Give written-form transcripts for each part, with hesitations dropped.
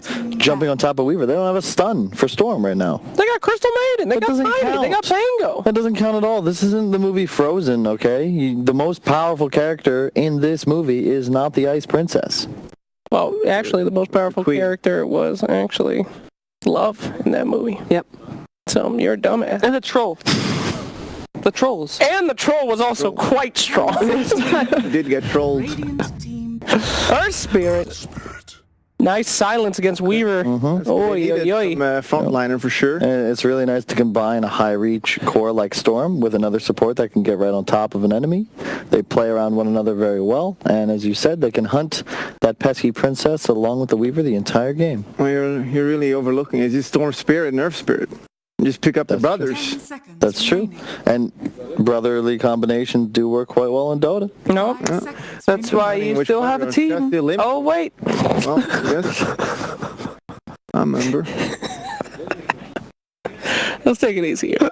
Storm jumping on top of Weaver. They don't have a stun for Storm right now. They got Crystal Maiden. They got Mighty. They got Pango. That doesn't count at all. This isn't the movie Frozen, okay? The most powerful character in this movie is not the Ice Princess. Well, actually, the most powerful character was actually Love in that movie. Yep. So you're a dumbass. And the troll. The trolls. And the troll was also quite strong. Did get trolled. Earth Spirit. Nice silence against Weaver. Frontliner for sure. And it's really nice to combine a high-reach core like Storm with another support that can get right on top of an enemy. They play around one another very well, and as you said, they can hunt that pesky princess along with the Weaver the entire game. Well, you're really overlooking it. It's Storm Spirit and Earth Spirit. Just pick up the brothers. That's true. And brotherly combinations do work quite well in Dota. No, that's why you still have a team. Oh, wait. Well, yes. I remember. Let's take it easy here.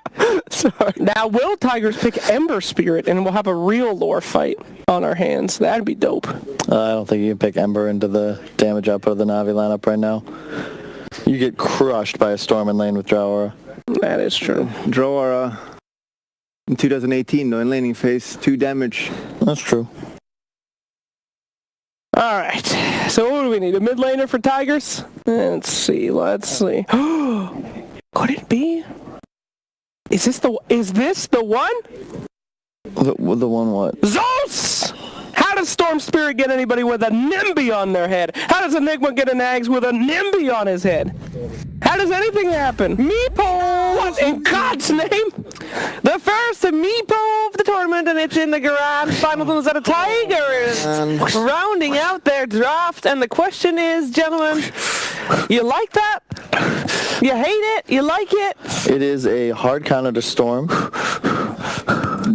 Sorry. Now, will Tigers pick Ember Spirit and we'll have a real lore fight on our hands? That'd be dope. I don't think you can pick Ember into the damage output of the Na'Vi lineup right now. You get crushed by a Storm in lane with Drow. That is true. Drow in 2018, though, in laning phase, 2 damage. That's true. All right. So what do we need? A mid laner for Tigers? Let's see. Could it be? Is this the one? The one what? Zeus! How does Storm Spirit get anybody with a NIMBY on their head? How does Enigma get an Ags with a NIMBY on his head? How does anything happen? Meepo! What in God's name? The first Meepo of the tournament, and it's in the grand finals that a Tiger is rounding out their draft. And the question is, gentlemen, you like that? You hate it? You like it? It is a hard counter to Storm.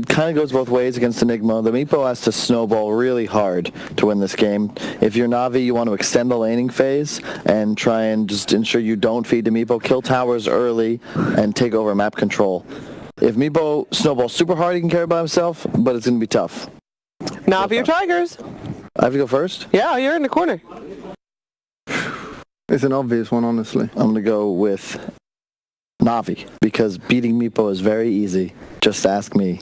Kind of goes both ways against Enigma. The Meepo has to snowball really hard to win this game. If you're Na'Vi, you want to extend the laning phase and try and just ensure you don't feed the Meepo, kill towers early, and take over map control. If Meepo snowballs super hard, he can carry by himself, but it's going to be tough. Na'Vi or Tigers? I have to go first? Yeah, you're in the corner. It's an obvious one, honestly. I'm going to go with Na'Vi, because beating Meepo is very easy. Just ask me.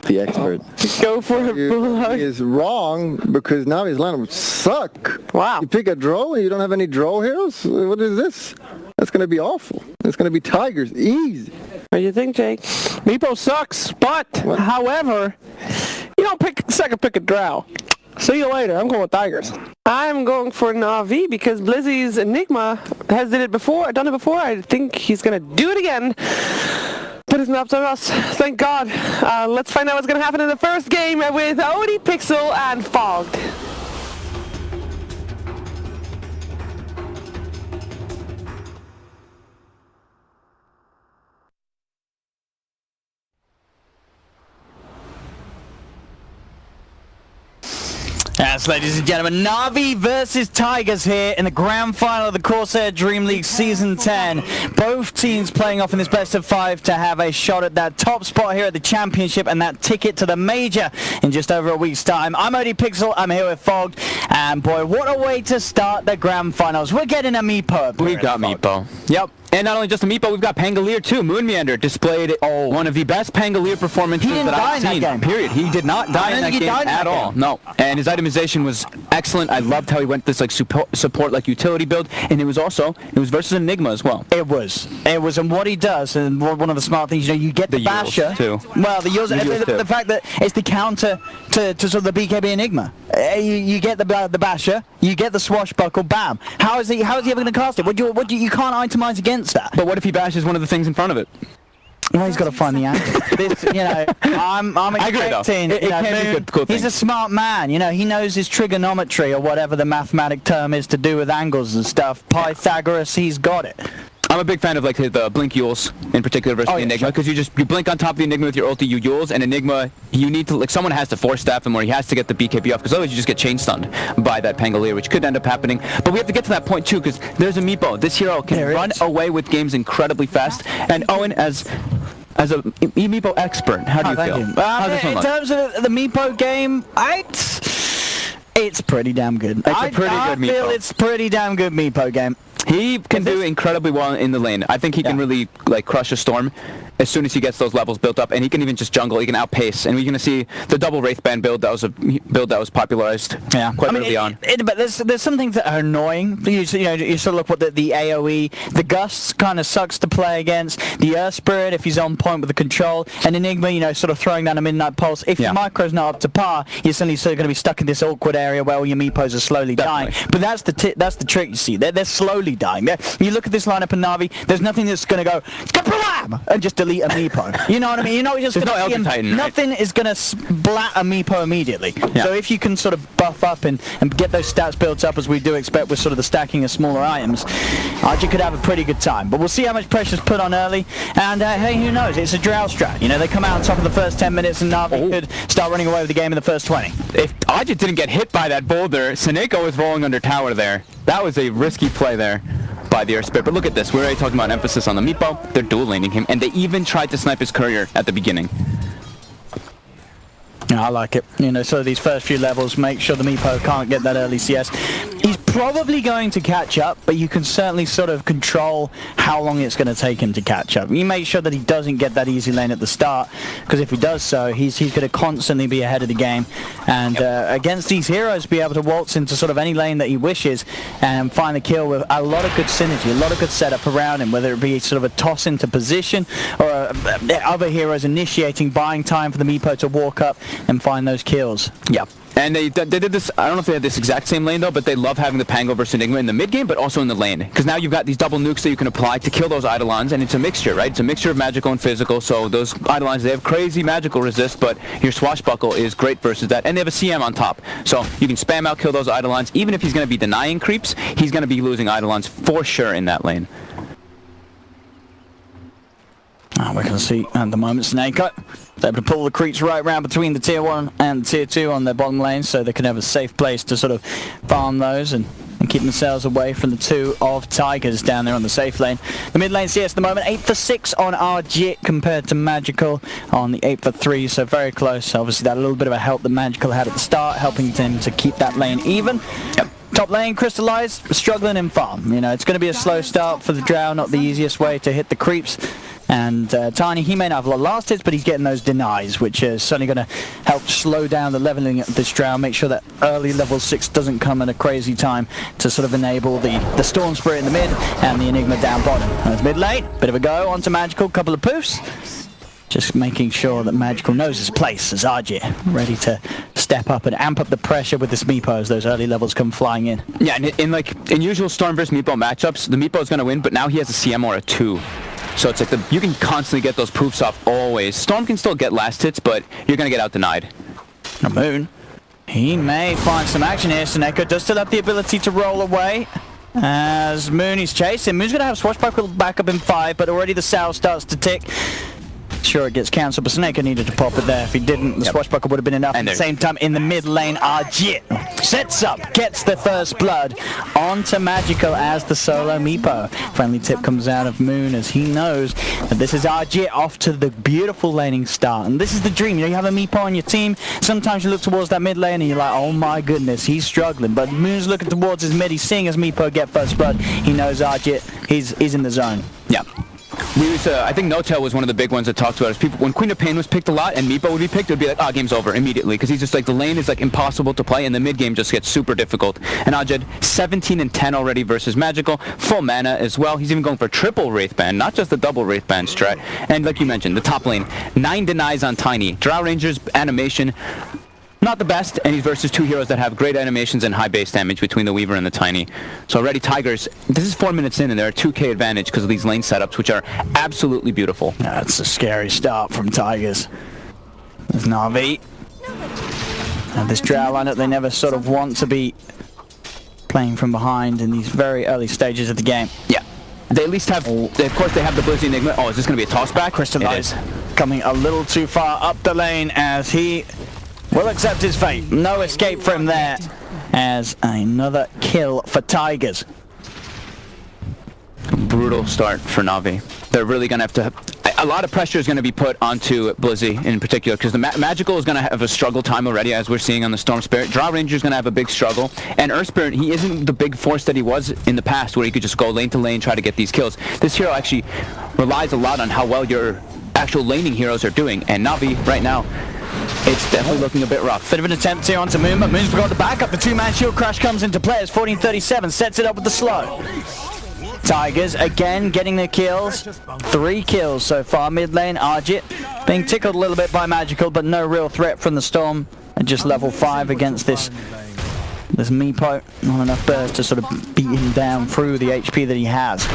The expert. Go for it, Bulldog. He is wrong, because Navi's lineup would suck. Wow. You pick a draw and you don't have any draw heroes? What is this? That's going to be awful. It's going to be Tigers. Easy. What do you think, Jake? Meepo sucks, but, however, you don't pick a drow. See you later. I'm going with Tigers. I'm going for Na'Vi because Blizzy's Enigma has done it before. I think he's going to do it again. But it's not up to us. Thank God. Let's find out what's going to happen in the first game with Odie, Pixel, and Fogged. Yes, ladies and gentlemen, Na'Vi versus Tigers here in the grand final of the Corsair DreamLeague Season 10. Both teams playing off in this best of 5 to have a shot at that top spot here at the championship and that ticket to the major in just over a week's time. I'm Odie Pixel, I'm here with Fogged, and boy, what a way to start the grand finals. We're getting a Meepo. We've got Meepo. Yep. And not only just a Meepo, we've got Pangolier too. Moon Meander displayed one of the best Pangolier performances that I've seen. Period. He did not die in that game at all. No. And his itemization was excellent. I loved how he went this like support like utility build, and it was versus Enigma as well. It was, and what he does, and one of the smart things, you get the basher too. Well, the fact that it's the counter to sort of the BKB Enigma. You get the basher, you get the swashbuckle, bam. How is he ever going to cast it? You can't itemize against that. But what if he bashes one of the things in front of it? Well, he's got to find the angle. I'm expecting. It can be a cool thing. He's a smart man. He knows his trigonometry or whatever the mathematic term is to do with angles and stuff. Pythagoras, he's got it. I'm a big fan of like the blink Yules in particular versus the Enigma, because you blink on top of the Enigma with your ulti, you Yules, and Enigma you need to someone has to force staff him or he has to get the BKB off, because otherwise you just get chain stunned by that Pangolier, which could end up happening. But we have to get to that point too, because there's a Meepo. This hero can run away with games incredibly fast, and Owen as a Meepo expert, how do you feel? In terms of the Meepo game, It's pretty damn good. It's a pretty good I feel Meepo. it's pretty damn good Meepo game. He can do incredibly well in the lane. I think he can really like crush a Storm as soon as he gets those levels built up, and he can even just jungle. He can outpace, and we're going to see the double Wraithband build. That was a build that was popularized quite early on. But there's some things that are annoying. You sort of look what the AOE, the Gust kind of sucks to play against. The Earth Spirit, if he's on point with the control, and Enigma, sort of throwing down a Midnight Pulse. If your micro's not up to par, you're suddenly sort of going to be stuck in this awkward area where all your Meepos are slowly dying. But that's the trick. You see, they're slowly dying. You look at this lineup in Na'Vi. There's nothing that's going to go kablam and just delete a Meepo. You know what I mean? Just there's no Elder Titan. Nothing is going to splat a Meepo immediately. So if you can sort of buff up and get those stats built up as we do expect with sort of the stacking of smaller items, Archie could have a pretty good time. But we'll see how much pressure's put on early. And hey, who knows? It's a Drow strat. They come out on top of the first 10 minutes and Na'Vi could start running away with the game in the first 20. If Archie didn't get hit by that boulder, Seneko was rolling under tower there. That was a risky play there by the Earth Spirit. But look at this. We're already talking about emphasis on the Meepo. They're dual laning him, and they even tried to snipe his courier at the beginning. I like it. So these first few levels, make sure the Meepo can't get that early CS. He's probably going to catch up, but you can certainly sort of control how long it's going to take him to catch up. You make sure that he doesn't get that easy lane at the start, because if he does so, he's going to constantly be ahead of the game. And against these heroes, be able to waltz into sort of any lane that he wishes and find the kill with a lot of good synergy, a lot of good setup around him, whether it be sort of a toss into position or other heroes initiating, buying time for the Meepo to walk up and find those kills. Yeah. And they did this, I don't know if they had this exact same lane though, but they love having the Pango versus Enigma in the mid game, but also in the lane. Because now you've got these double nukes that you can apply to kill those Eidolons, and it's a mixture, right? It's a mixture of magical and physical, so those Eidolons, they have crazy magical resist, but your Swashbuckle is great versus that, and they have a CM on top. So you can spam out kill those Eidolons. Even if he's going to be denying creeps, he's going to be losing Eidolons for sure in that lane. We can see at the moment Snake able to pull the creeps right round between the tier 1 and tier 2 on their bottom lane, so they can have a safe place to sort of farm those and keep themselves away from the two of Tigers down there on the safe lane. The mid lane CS at the moment, 8 for 6 on Arjit compared to Magical on the 8 for 3, so very close. Obviously that a little bit of a help that Magical had at the start, helping him to keep that lane even. Top lane, Crystallized, struggling in farm. It's going to be a slow start for the Drow, not the easiest way to hit the creeps. And Tiny, he may not have a lot of last hits, but he's getting those denies, which is certainly going to help slow down the leveling of this Drow, make sure that early level 6 doesn't come at a crazy time to sort of enable the Storm Spirit in the mid and the Enigma down bottom. That's mid lane, bit of a go onto Magical, couple of poofs. Just making sure that Magical knows his place as Arjit, ready to step up and amp up the pressure with this Meepo as those early levels come flying in. Yeah, and in usual Storm versus Meepo matchups, the Meepo is going to win, but now he has a CM or a 2. So it's like you can constantly get those poofs off always. Storm can still get last hits, but you're going to get out denied. Moon, he may find some action here. Seneko does still have the ability to roll away. As Moon is chasing. Moon's going to have Swashbuckle back up in 5, but already the Sow starts to tick. Sure, it gets cancelled, but Seneko needed to pop it there. If he didn't, the Swashbuckle would have been enough. And at the same time, in the mid lane, Arjit sets up, gets the first blood onto Magical as the solo Meepo. Friendly tip comes out of Moon as he knows that this is Arjit off to the beautiful laning start. And this is the dream. You have a Meepo on your team. Sometimes you look towards that mid lane and you're like, oh my goodness, he's struggling. But Moon's looking towards his mid. He's seeing his Meepo get first blood. He knows Arjit. He's in the zone. Yeah. I think No-Tail was one of the big ones that talked about it. People, when Queen of Pain was picked a lot and Meepo would be picked, it would be like, game's over immediately, because he's just like, the lane is like impossible to play and the mid game just gets super difficult. And Ajed, 17 and 10 already versus Magical, full mana as well. He's even going for triple Wraithband, not just the double Wraithband strat. And like you mentioned, the top lane, 9 denies on Tiny. Drow Ranger's animation, not the best, and he's versus 2 heroes that have great animations and high base damage between the Weaver and the Tiny. So already Tigers, this is 4 minutes in and they're a 2k advantage because of these lane setups, which are absolutely beautiful. That's a scary start from Tigers. There's Na'Vi. And this Drow lineup, they never sort of want to be playing from behind in these very early stages of the game. Yeah. They at least have, of course they have the Blizzy Enigma. Oh, is this going to be a toss back? Crystallized coming a little too far up the lane as he will accept his fate. No escape from there as another kill for Tigers. Brutal start for Na'Vi. They're really going to have to... a lot of pressure is going to be put onto Blizzy in particular, because the Magical is going to have a struggle time already, as we're seeing on the Storm Spirit. Drow Ranger is going to have a big struggle, and Earth Spirit, he isn't the big force that he was in the past, where he could just go lane to lane, try to get these kills. This hero actually relies a lot on how well your actual laning heroes are doing, and Na'Vi right now, it's definitely looking a bit rough. Bit of an attempt here onto Moon, but Moon's forgot to back up. The two-man shield crash comes into play as 1437 sets it up with the slow. Tigers again getting the kills. 3 kills so far. Mid lane, Arjit being tickled a little bit by Magical, but no real threat from the Storm. And just level 5 against this Meepo. Not enough burst to sort of beat him down through the HP that he has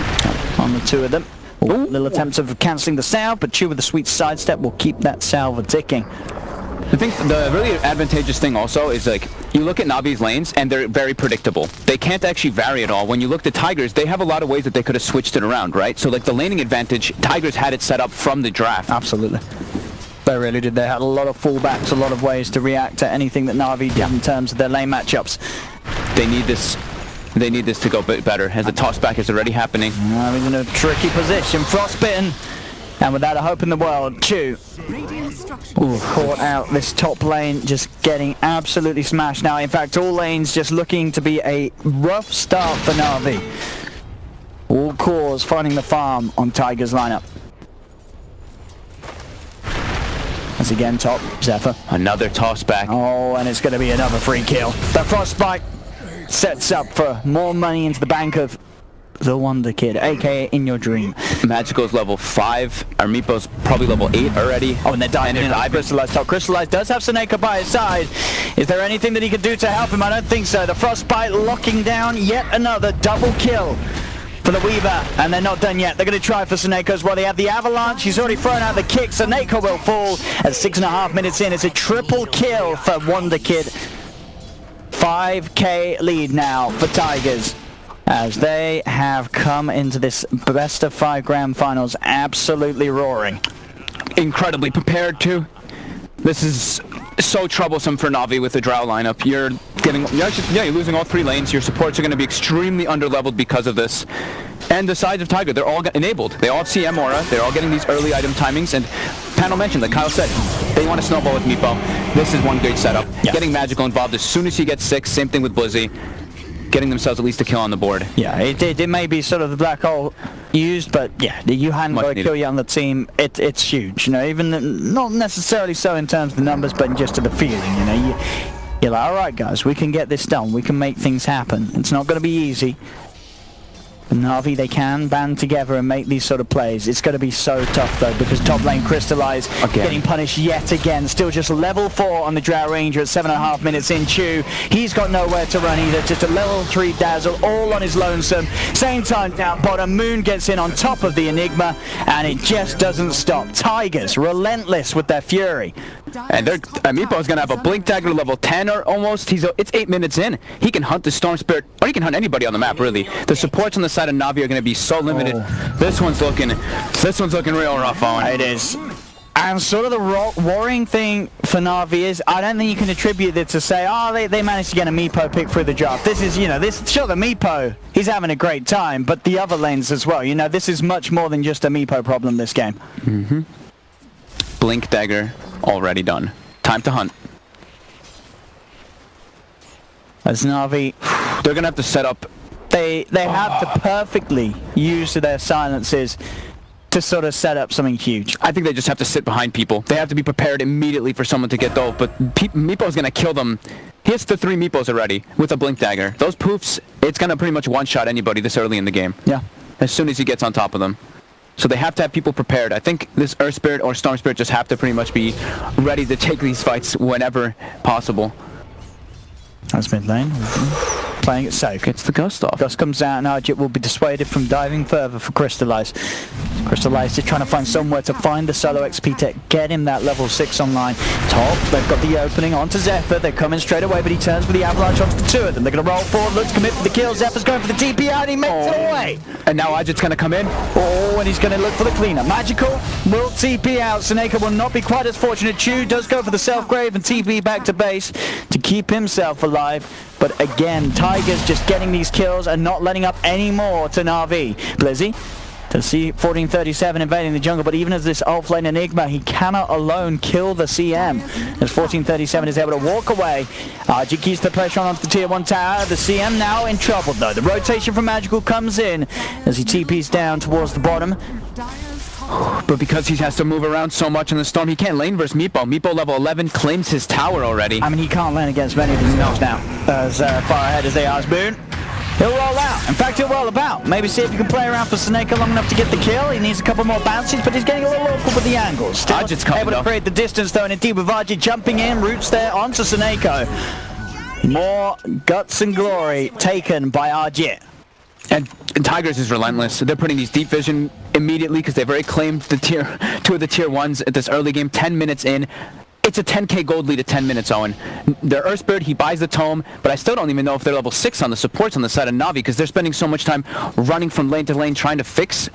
on the 2 of them. Ooh, little attempts of cancelling the salve, but Chu with a sweet sidestep will keep that salve ticking. I think the really advantageous thing also is, like, you look at Na'Vi's lanes and they're very predictable. They can't actually vary at all. When you look at Tigers, they have a lot of ways that they could have switched it around, right? So like the laning advantage, Tigers had it set up from the draft. Absolutely. They really did. They had a lot of fallbacks, a lot of ways to react to anything that Na'Vi did in terms of their lane matchups. They need this. They need this to go a bit better, as the tossback is already happening. He's in a tricky position. Frostbitten. And without a hope in the world, Chu caught out this top lane, just getting absolutely smashed now. In fact, all lanes just looking to be a rough start for Na'Vi. All cores finding the farm on Tiger's lineup. Once again, top, Zephyr. Another tossback. Oh, and it's going to be another free kill. The Frostbite sets up for more money into the bank of the Wonder Kid, aka In Your Dream. Magical's level 5. Our Meepo's probably level 8 already. Oh, and they're diving in. Crystallized top. Crystallized does have Seneca by his side. Is there anything that he can do to help him? I don't think so. The Frostbite locking down yet another double kill for the Weaver, and they're not done yet. They're going to try for Seneca as well. They have the Avalanche. He's already thrown out the kick. Seneca will fall at 6.5 minutes in. It's a triple kill for Wonder Kid. 5k lead now for Tigers, as they have come into this best of 5 grand finals absolutely roaring. Incredibly prepared too. This is so troublesome for Na'Vi with the Drow lineup. You're losing all 3 lanes. Your supports are going to be extremely underleveled because of this. And the sides of Tiger, they're all enabled. They all have CM aura. They're all getting these early item timings. And panel mentioned, like Kyle said, they want to snowball with Meepo. This is one great setup. Yeah. Getting Magical involved as soon as he gets 6. Same thing with Blizzy. Getting themselves at least a kill on the board. Yeah, it may be sort of the black hole used, but yeah, you hadn't got a kill yet on the team. It's huge, you know, even not necessarily so in terms of the numbers, but just to the feeling, you know. You're like, all right, guys, we can get this done. We can make things happen. It's not going to be easy. But Na'Vi, they can band together and make these sort of plays. It's going to be so tough, though, because top lane Crystallized getting punished yet again. Still just level 4 on the Drow Ranger at 7.5 minutes in. Chu, he's got nowhere to run either. Just a level 3 Dazzle, all on his lonesome. Same time down bottom, Moon gets in on top of the Enigma, and it just doesn't stop. Tigers, relentless with their fury. And Meepo's going to have a Blink Dagger level 10 or almost. It's 8 minutes in. He can hunt the Storm Spirit, or he can hunt anybody on the map, really. The supports on the side of Na'Vi are going to be so limited. This one's looking real rough, Owen. It is. And sort of the worrying thing for Na'Vi is, I don't think you can attribute it to say, oh, they managed to get a Meepo pick through the draft. This is, you know, sure, the Meepo, he's having a great time, but the other lanes as well. You know, this is much more than just a Meepo problem this game. Mm-hmm. Blink Dagger already done. Time to hunt. As Na'Vi, they're going to have to set up. They have to perfectly use their silences to sort of set up something huge. I think they just have to sit behind people. They have to be prepared immediately for someone to get dove, but Meepo's going to kill them. He hits the 3 Meepos already with a Blink Dagger. Those poofs, it's going to pretty much one-shot anybody this early in the game. Yeah. As soon as he gets on top of them. So they have to have people prepared. I think this Earth Spirit or Storm Spirit just have to pretty much be ready to take these fights whenever possible. That's mid lane. Playing it safe. Gets the Gust off. Gust comes out and Arjit will be dissuaded from diving further for Crystallize. Crystallize is trying to find somewhere to find the solo XP to get him that level 6 online. Top, they've got the opening onto Zephyr. They're coming straight away, but he turns with the Avalanche onto the 2 of them. They're going to roll forward, look to commit for the kill. Zephyr's going for the TP out, he makes it away. And now Arjit's going to come in. Oh, and he's going to look for the cleaner. Magical will TP out. Seneca will not be quite as fortunate. Chu does go for the self-grave and TP back to base to keep himself alive. But again, Tigers just getting these kills and not letting up any more to Na'Vi. Blizzy Can see 1437 invading the jungle, but even as this offlane Enigma, he cannot alone kill the CM. As 1437 is able to walk away, RG keeps the pressure on the tier 1 tower. The CM now in trouble though. The rotation from Magical comes in as he TPs down towards the bottom. But because he has to move around so much in the storm, he can't lane versus Meepo. Meepo level 11 claims his tower already. I mean, he can't lane against many of his knocks now. As far ahead as they are, Spoon. He'll roll out. In fact, he'll roll about. Maybe see if he can play around for Seneca long enough to get the kill. He needs a couple more bounces, but he's getting a little awkward with the angles. Still able to create the distance, though, and indeed with Arjit jumping in, roots there onto Seneca. More guts and glory taken by Arjit. And Tigers is relentless. They're putting these deep vision immediately because they've already claimed the two of the tier 1s at this early game, 10 minutes in. It's a 10k gold lead at 10 minutes, Owen. Their Earth Spirit, he buys the Tome, but I still don't even know if they're level 6 on the supports on the side of Na'Vi because they're spending so much time running from lane to lane trying to fix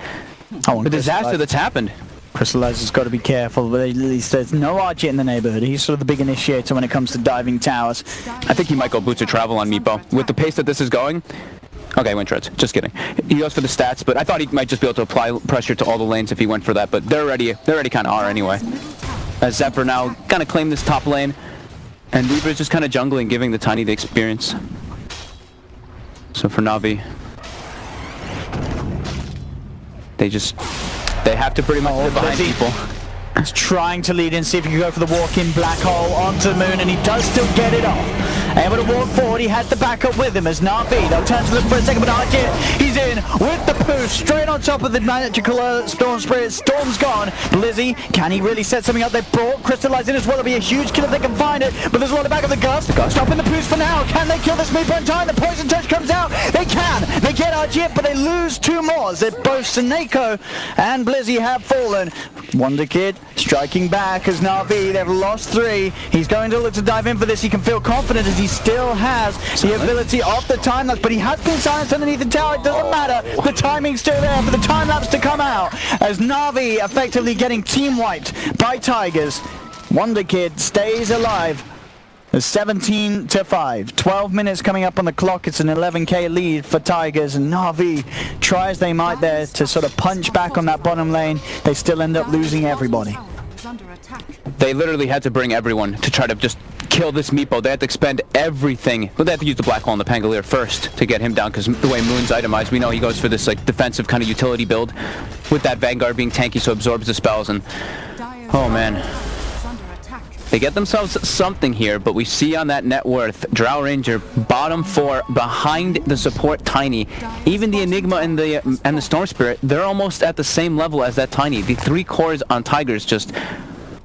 the disaster that's happened. Crystallizer's got to be careful, but at least there's no Arjit in the neighborhood. He's sort of the big initiator when it comes to diving towers. I think he might go boots of travel on Meepo. With the pace that this is going, okay, win treads. Just kidding. He goes for the stats, but I thought he might just be able to apply pressure to all the lanes if he went for that, but they're already kind of are anyway. As Zephyr now kind of claim this top lane, and Reaper's just kind of jungling, giving the Tiny the experience. So for Na'Vi, they have to pretty much live behind people. He's trying to lead in, see if he can go for the walk-in black hole onto the moon, and he does still get it off. Able to walk forward, he had the backup with him as Na'Vi. They'll turn to look for a second, but Arjit, he's in with the push, straight on top of the magical Storm Spirit. Storm's gone. Blizzy, can he really set something up? They brought Crystallize in as well. It'll be a huge kill if they can find it, but there's a lot of back of the Gust. Stopping the push for now. Can they kill this Meepo in time? The Poison Touch comes out. They can. They get Arjit, but they lose 2 more. As both Seneko and Blizzy have fallen. Wonder Kid striking back as Na'Vi, they've lost 3. He's going to look to dive in for this. He can feel confident as he still has the ability of the time lapse, but he has been silenced underneath the tower. It doesn't matter. The timing's still there for the time lapse to come out as Na'Vi effectively getting team wiped by Tigers. Wonder Kid stays alive. It's 17-5. 12 minutes coming up on the clock. It's an 11k lead for Tigers, and Na'Vi try as they might there to sort of punch back on that bottom lane. They still end up losing everybody. They literally had to bring everyone to try to just kill this Meepo. They had to expend everything. But they had to use the Black Hole and the Pangolier first to get him down, because the way Moon's itemized, we know he goes for this like defensive kind of utility build with that Vanguard being tanky so it absorbs the spells, and oh man. They get themselves something here, but we see on that net worth, Drow Ranger, bottom 4, behind the support Tiny. Even the Enigma and the Storm Spirit, they're almost at the same level as that Tiny. The 3 cores on Tigers just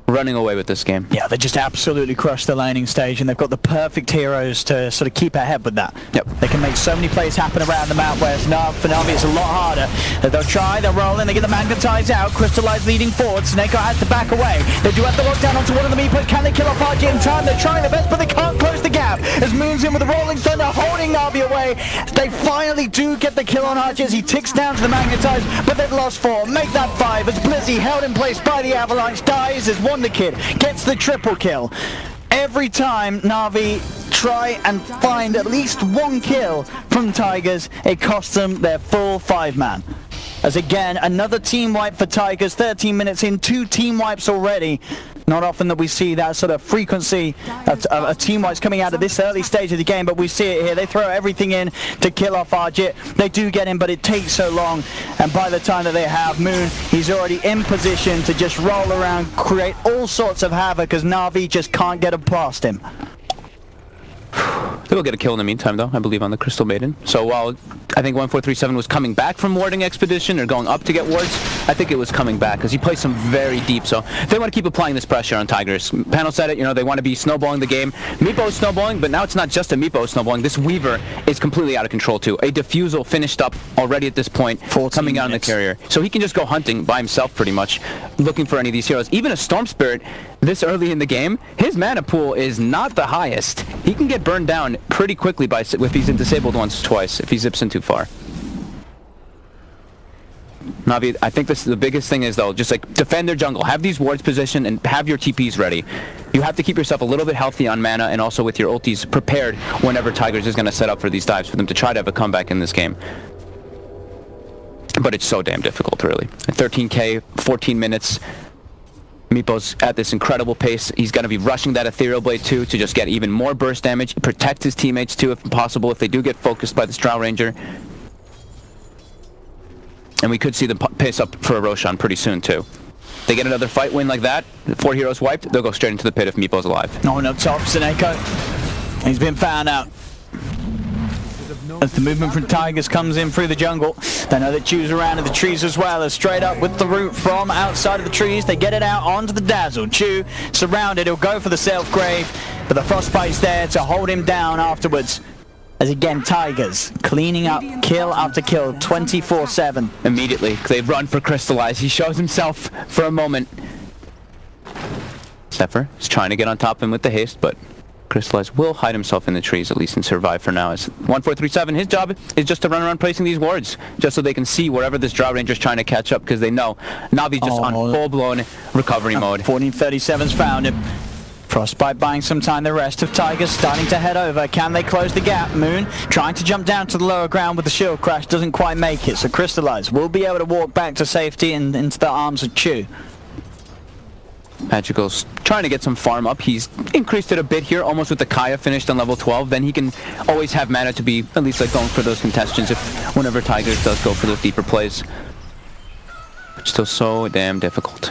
running away with this game. Yeah, they just absolutely crushed the laning stage, and they've got the perfect heroes to sort of keep ahead with that. Yep. They can make so many plays happen around the map, whereas for Na'Vi it's a lot harder. They'll try, they'll roll in, they get the Magnetize out, Crystallize leading forward, Snake has to back away. They do have to lock down onto one of the Meepos. Can they kill off RG in time? They're trying their best, but they can't close the gap. As Moon's in with the Rolling Thunder, holding Na'Vi away. They finally do get the kill on RG as he ticks down to the Magnetize, but they've lost 4. Make that 5 as Blizzy, held in place by the Avalanche, dies as Wonder Kid gets the triple kill. Every time Na'Vi try and find at least 1 kill from Tigers, it costs them their full 5-man. As again, another team wipe for Tigers, 13 minutes in, 2 team wipes already. Not often that we see that sort of frequency of team wipes coming out at this early stage of the game, but we see it here. They throw everything in to kill off Arjit. They do get him, but it takes so long, and by the time that they have Moon, he's already in position to just roll around, create all sorts of havoc, as Na'Vi just can't get past him. They will get a kill in the meantime, though, I believe, on the Crystal Maiden. So while I think 1437 was coming back from warding expedition or going up to get wards, I think it was coming back because he plays some very deep. So they want to keep applying this pressure on Tigers. Panel said it, you know, they want to be snowballing the game. Meepo is snowballing, but now it's not just a Meepo snowballing. This Weaver is completely out of control too. A Diffusal finished up already at this point, coming out on the carrier. So he can just go hunting by himself pretty much, looking for any of these heroes. Even a Storm Spirit this early in the game, his mana pool is not the highest. He can get burned down pretty quickly if he's disabled once or twice, if he zips in too far. Na'Vi, I think the biggest thing is, though, just like defend their jungle, have these wards positioned, and have your TPs ready. You have to keep yourself a little bit healthy on mana, and also with your ultis prepared whenever Tigers is going to set up for these dives for them to try to have a comeback in this game. but it's so damn difficult, really. 13k, 14 minutes. Meepo's at this incredible pace. He's going to be rushing that Ethereal Blade too to just get even more burst damage, protect his teammates too if possible if they do get focused by the Drow Ranger. And we could see them pace up for a Roshan pretty soon too. They get another fight win like that, 4 heroes wiped, they'll go straight into the pit if Meepo's alive. No one up top, Seneko. He's been found out. As the movement from Tigers comes in through the jungle, they know that Chew's around in the trees as well. As straight up with the root from outside of the trees, they get it out onto the Dazzle. Chew surrounded, he'll go for the self-grave, but the Frostbite's there to hold him down afterwards. As again, Tigers cleaning up kill after kill 24/7. Immediately, they run for Crystallize. He shows himself for a moment. Zephyr is trying to get on top of him with the haste, but Crystallize will hide himself in the trees at least and survive for now. As 1437, his job is just to run around placing these wards, just so they can see wherever this Drow Ranger's trying to catch up, because they know Navi's just on full-blown recovery mode. 1437's found him. Frostbite buying some time, the rest of Tigers starting to head over. Can they close the gap? Moon trying to jump down to the lower ground with the shield crash, doesn't quite make it, so Crystallize will be able to walk back to safety and into the arms of Chew. Magical's trying to get some farm up. He's increased it a bit here, almost with the Kaya finished on level 12. Then he can always have mana to be at least like going for those contestations if whenever Tigers does go for those deeper plays. Still so damn difficult.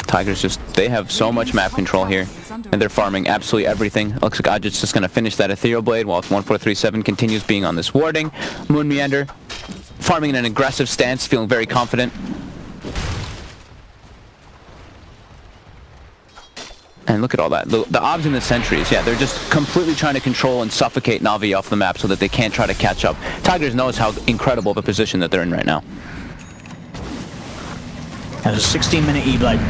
Tigers they have so much map control here, and they're farming absolutely everything. Looks like Ajit's just going to finish that Ethereal Blade while 1437 continues being on this warding. Moon Meander farming in an aggressive stance, feeling very confident. And look at all that. The Obs and the Sentries, yeah, they're just completely trying to control and suffocate Na'Vi off the map so that they can't try to catch up. Tigers knows how incredible of a position that they're in right now. There's a 16-minute E-Blade.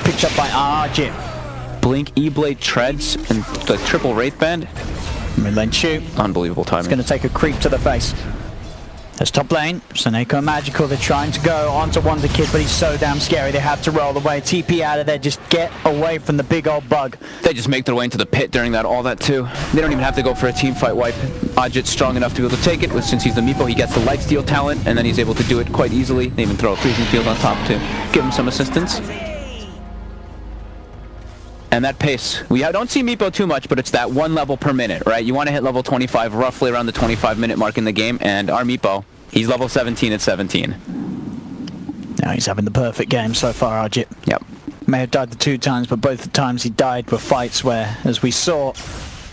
Picked up by Ajit. Blink, E-Blade, Treads, and the triple Wraith Band. Mid-lane shoot. Unbelievable timing. It's going to take a creep to the face. There's top lane. Seneko and Magical, they're trying to go onto Wonder Kid, but he's so damn scary. They have to roll away. TP out of there. Just get away from the big old bug. They just make their way into the pit during all that too. They don't even have to go for a team fight wipe. Ajit's strong enough to be able to take it. Since he's the Meepo, he gets the Lifesteal talent, and then he's able to do it quite easily. They even throw a freezing field on top to give him some assistance. And that pace, we don't see Meepo too much, but it's that 1 level per minute, right? You want to hit level 25 roughly around the 25-minute mark in the game, and our Meepo, he's level 17 at 17. Now he's having the perfect game so far, Ajit. Yep. May have died the 2 times, but both the times he died were fights where, as we saw,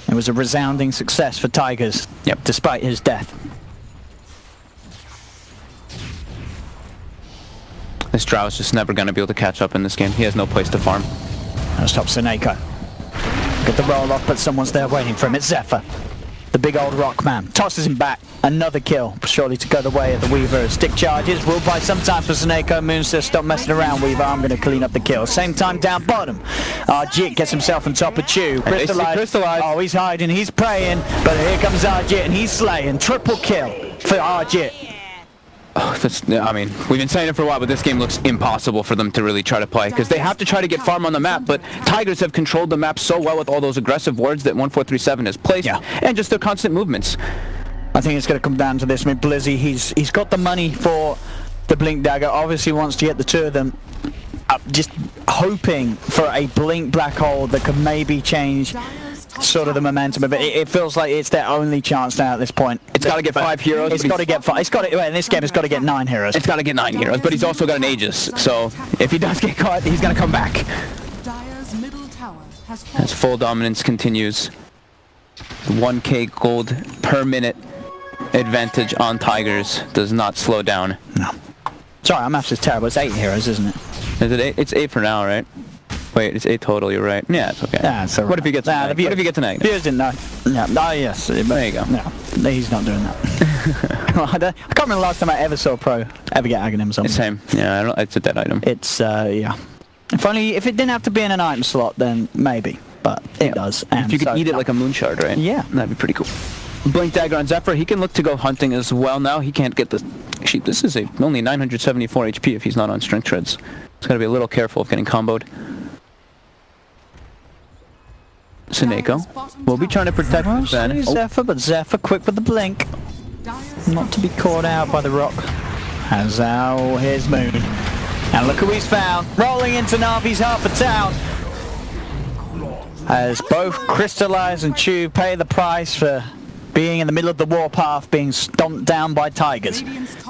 it was a resounding success for Tigers, despite his death. This Drow is just never going to be able to catch up in this game. He has no place to farm. Now stop Seneko. Get the roll off, but someone's there waiting for him. It's Zephyr. The big old rock man. Tosses him back. Another kill. Surely to go the way of the Weaver. Stick charges. Will buy some time for Seneko. Moon says, stop messing around, Weaver. I'm going to clean up the kill. Same time down bottom. Ajit gets himself on top of Chew. Crystallize. Oh, he's hiding. He's praying. But here comes Ajit, and he's slaying. Triple kill for Ajit. Oh, I mean, we've been saying it for a while, but this game looks impossible for them to really try to play, because they have to try to get farm on the map, but Tigers have controlled the map so well with all those aggressive wards that 1437 has placed, and just their constant movements. I think it's going to come down to this. I mean, Blizzy, he's got the money for the Blink Dagger, obviously wants to get the 2 of them, just hoping for a Blink Black Hole that could maybe change sort of the momentum of it. It feels like it's their only chance now at this point. It's got to get 5 heroes. It's got to get 5. In this game, it's got to get 9 heroes. It's got to get 9 heroes, but he's also got an Aegis, so if he does get caught, he's going to come back. As full dominance continues, 1k gold per minute advantage on Tigers does not slow down. No. Sorry, our maths is terrible. It's 8 heroes, isn't it? Is it 8? It's 8 for now, right? Wait, it's 8 total, you're right. Yeah, it's okay. Yeah, so what if he gets what if he gets an egg? Viewers didn't know. Yeah, yes. But there you go. No, he's not doing that. I can't remember the last time I ever saw a pro ever get Aghanim's on. Same. Yeah, it's a dead item. It's, yeah. If it didn't have to be in an item slot, then maybe. But it does. And if you could eat it like a moonshard, right? Yeah. That'd be pretty cool. Blink Dagger on Zephyr. He can look to go hunting as well now. He can't get this. Actually, this is only 974 HP if he's not on Strength Treads. He's got to be a little careful of getting comboed. Seneko will be trying to protect Zephyr, but Zephyr quick with the blink. not to be caught out by the rock. As out, here's Moon. And look who he's found, rolling into Na'Vi's half a town. As both Crystallize and Chew pay the price for being in the middle of the warpath, being stomped down by Tigers.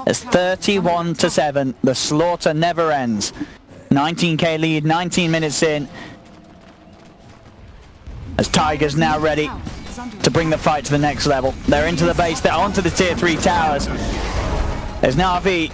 It's 31-7, the slaughter never ends. 19k lead, 19 minutes in. As Tigers now ready to bring the fight to the next level. They're into the base, they're onto the tier 3 towers. There's Na'Vi.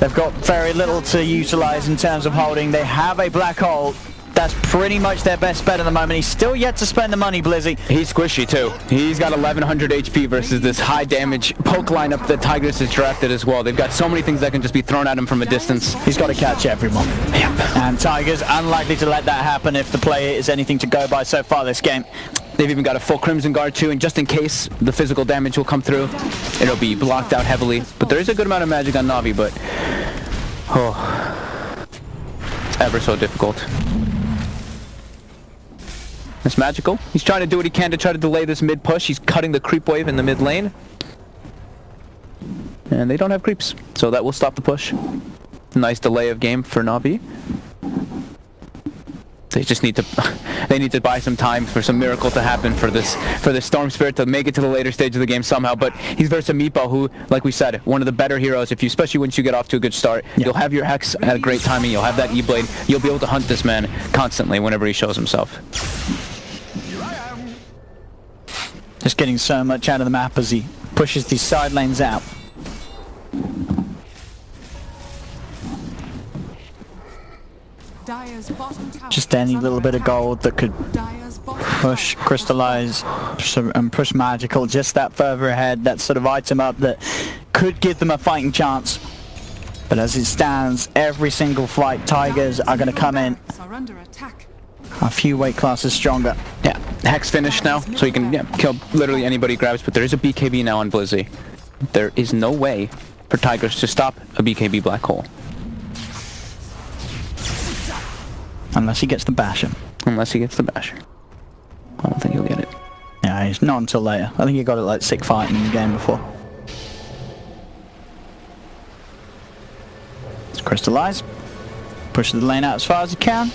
They've got very little to utilize in terms of holding. They have a black hole. That's pretty much their best bet at the moment. He's still yet to spend the money, Blizzy. He's squishy too. He's got 1100 HP versus this high damage poke lineup that Tigers has drafted as well. They've got so many things that can just be thrown at him from a distance. He's got to catch everyone. Yep. And Tigers unlikely to let that happen if the play is anything to go by so far this game. They've even got a full Crimson Guard too, and just in case the physical damage will come through, it'll be blocked out heavily. But there is a good amount of magic on Na'Vi, but it's ever so difficult. It's magical. He's trying to do what he can to try to delay this mid push. He's cutting the creep wave in the mid lane. And they don't have creeps, so that will stop the push. Nice delay of game for Na'Vi. They just need to buy some time for some miracle to happen for this Storm Spirit to make it to the later stage of the game somehow. But he's versus Meepo, who, like we said, one of the better heroes. Especially once you get off to a good start, you'll have your Hex at a great timing. You'll have that E-Blade. You'll be able to hunt this man constantly whenever he shows himself. Just getting so much out of the map as he pushes these side lanes out. Just any little bit of gold that could push Crystallize and push Magical just that further ahead, that sort of item up that could give them a fighting chance. But as it stands, every single fight, Tigers are going to come in a few weight classes stronger. Yeah, Hex finished now, so he can kill literally anybody he grabs, but there is a BKB now on Blizzy. There is no way for Tigers to stop a BKB black hole. Unless he gets the basher. Unless he gets the basher. I don't think he'll get it. Yeah, he's not until later. I think he got it like 6 fighting in the game before. Let's Crystallize. Pushes the lane out as far as he can.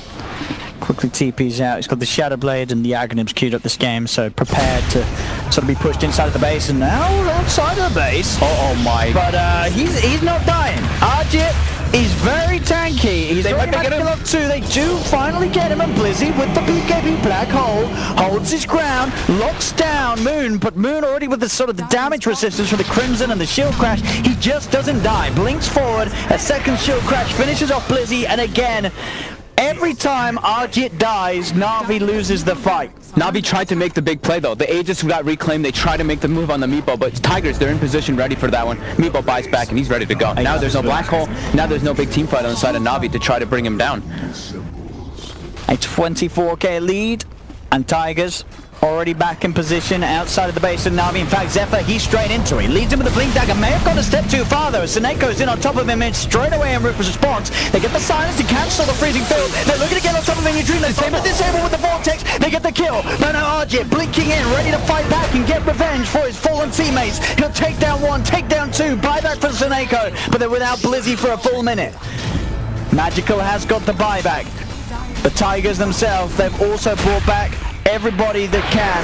Quickly TP's out. He's got the Shadow Blade and the Aghanims queued up this game, so prepared to sort of be pushed inside of the base, and now outside of the base. Oh my. But he's not dying. Arjit is very tanky. He's already had to kill off 2. They do finally get him, and Blizzy with the BKB black hole holds his ground, locks down Moon, but Moon already with the sort of the damage resistance from the Crimson and the shield crash, he just doesn't die. Blinks forward, a second shield crash finishes off Blizzy, and again, every time Arjit dies, Na'Vi loses the fight. Na'Vi tried to make the big play though. The Aegis got reclaimed. They tried to make the move on the Meepo, but Tigers, they're in position ready for that one. Meepo buys back and he's ready to go. Now there's no black hole. Now there's no big team fight on the side of Na'Vi to try to bring him down. A 24k lead, and Tigers already back in position outside of the base of Na'Vi. In fact, Zephyr, he's straight into it. He leads him with a blink dagger. May have gone a step too far though. Seneco's in on top of him and straight away in Ripper's response. They get the silence to cancel the freezing field. They're looking to get on top of him in DreamLeague. Disable with the vortex. They get the kill. No, Arjit blinking in, ready to fight back and get revenge for his fallen teammates. He'll take down 1, take down 2, buyback for Seneco, but they're without Blizzy for a full minute. Magical has got the buyback. The Tigers themselves, they've also brought back everybody that can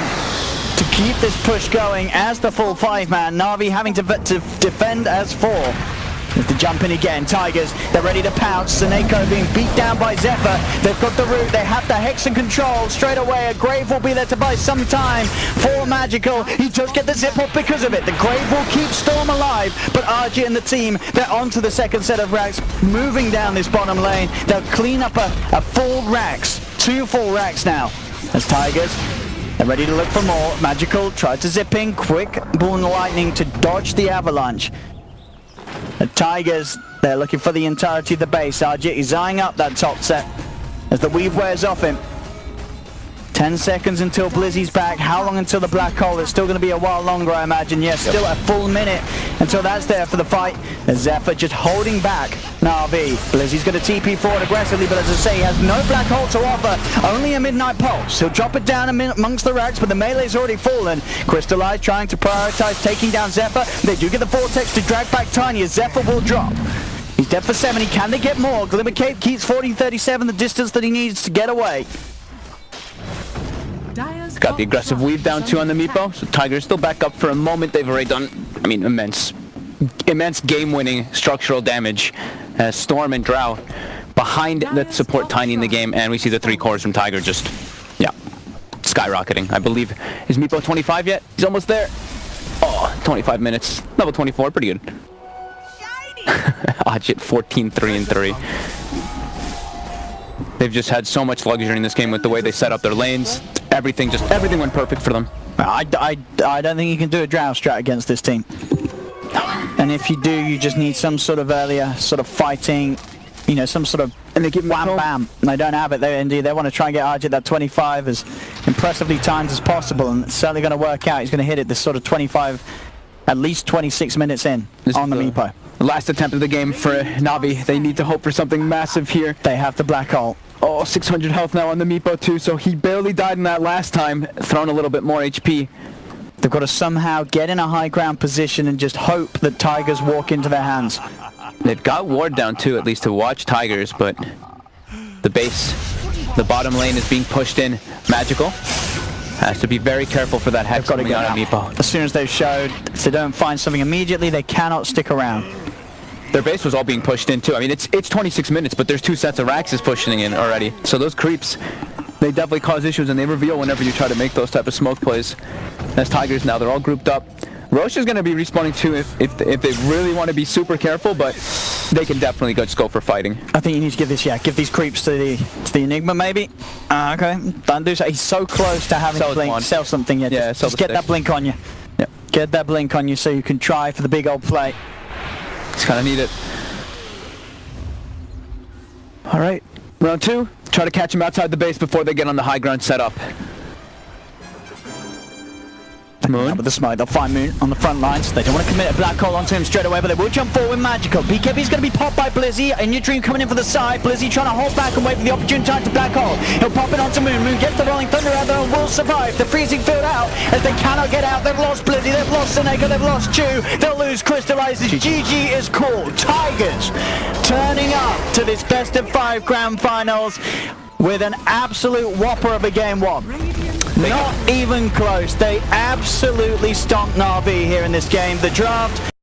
to keep this push going as the full 5-man. Na'Vi having to defend as 4. There's the jump in again. Tigers, they're ready to pounce. Seneco being beat down by Zephyr. They've got the root. They have the Hex in control. Straight away, a Grave will be there to buy some time for Magical. He does get the zip off because of it. The Grave will keep Storm alive, but RG and the team, they're onto the second set of racks, moving down this bottom lane. They'll clean up a full racks. 2 full racks now. As Tigers, they're ready to look for more. Magical tries to zip in. Quick Ball and Lightning to dodge the avalanche. The Tigers, they're looking for the entirety of the base. Arjit is eyeing up that top set as the weave wears off him. 10 seconds until Blizzy's back. How long until the black hole? It's still going to be a while longer, I imagine. Yes, still a full minute until that's there for the fight. Zephyr just holding back Na'Vi. Blizzy's going to TP forward aggressively, but as I say, he has no black hole to offer. Only a midnight pulse. He'll drop it down amongst the racks, but the melee's already fallen. Crystallize trying to prioritize taking down Zephyr. They do get the Vortex to drag back Tiny as Zephyr will drop. He's dead for 70. Can they get more? Glimmer Cape keeps 40-37, the distance that he needs to get away. Got the aggressive weave down too on the Meepo, so Tiger's still back up for a moment. They've already done, I mean, immense game-winning structural damage. Storm and Drow behind that support Tiny in the game, and we see the 3 cores from Tiger just, yeah, skyrocketing. I believe, is Meepo 25 yet? He's almost there. Oh, 25 minutes. Level 24, pretty good. Ajit 14-3 and 3. They've just had so much luxury in this game with the way they set up their lanes. Everything went perfect for them. I don't think you can do a Drow strat against this team. And if you do, you just need some sort of earlier sort of fighting, you know, some sort of wham bam. And they don't have it. They want to try and get Ajit that 25 as impressively timed as possible, and it's certainly going to work out. He's going to hit it this sort of 25, at least 26 minutes in on the Meepo. Last attempt of the game for Na'Vi. They need to hope for something massive here. They have the black hole. Oh, 600 health now on the Meepo too, so he barely died in that last time, thrown a little bit more HP. They've got to somehow get in a high ground position and just hope that Tigers walk into their hands. They've got ward down too, at least to watch Tigers, but the base, the bottom lane is being pushed in. Magical has to be very careful for that Hex coming out on Meepo. As soon as they've showed, if they don't find something immediately, they cannot stick around. Their base was all being pushed in too. I mean, it's 26 minutes, but there's 2 sets of Raxes pushing in already. So those creeps, they definitely cause issues, and they reveal whenever you try to make those type of smoke plays. As Tigers now, they're all grouped up. Roche is going to be respawning too if they really want to be super careful, but they can definitely just go for fighting. I think you need to give this, give these creeps to the Enigma maybe. Okay, don't do so. He's so close to having a blink. Sell something, yeah. Just get that blink on you. Yep. Get that blink on you so you can try for the big old play. Just kind of need it. All right, round 2. Try to catch him outside the base before they get on the high ground setup. Moon. With the smoke, they'll find Moon on the front lines. They don't want to commit a black hole onto him straight away, but they will jump forward with Magical. BKB's going to be popped by Blizzy, and your Dream coming in for the side. Blizzy trying to hold back and wait for the opportune time to black hole. He'll pop it onto Moon. Moon gets the Rolling Thunder out there and will survive. The freezing field out as they cannot get out. They've lost Blizzy, they've lost Seneca, they've lost Chew. They'll lose Crystallizes. GG is called. Tigers turning up to this best of 5 grand finals with an absolute whopper of a game 1. Not even close. They absolutely stomped Na'Vi here in this game. The draft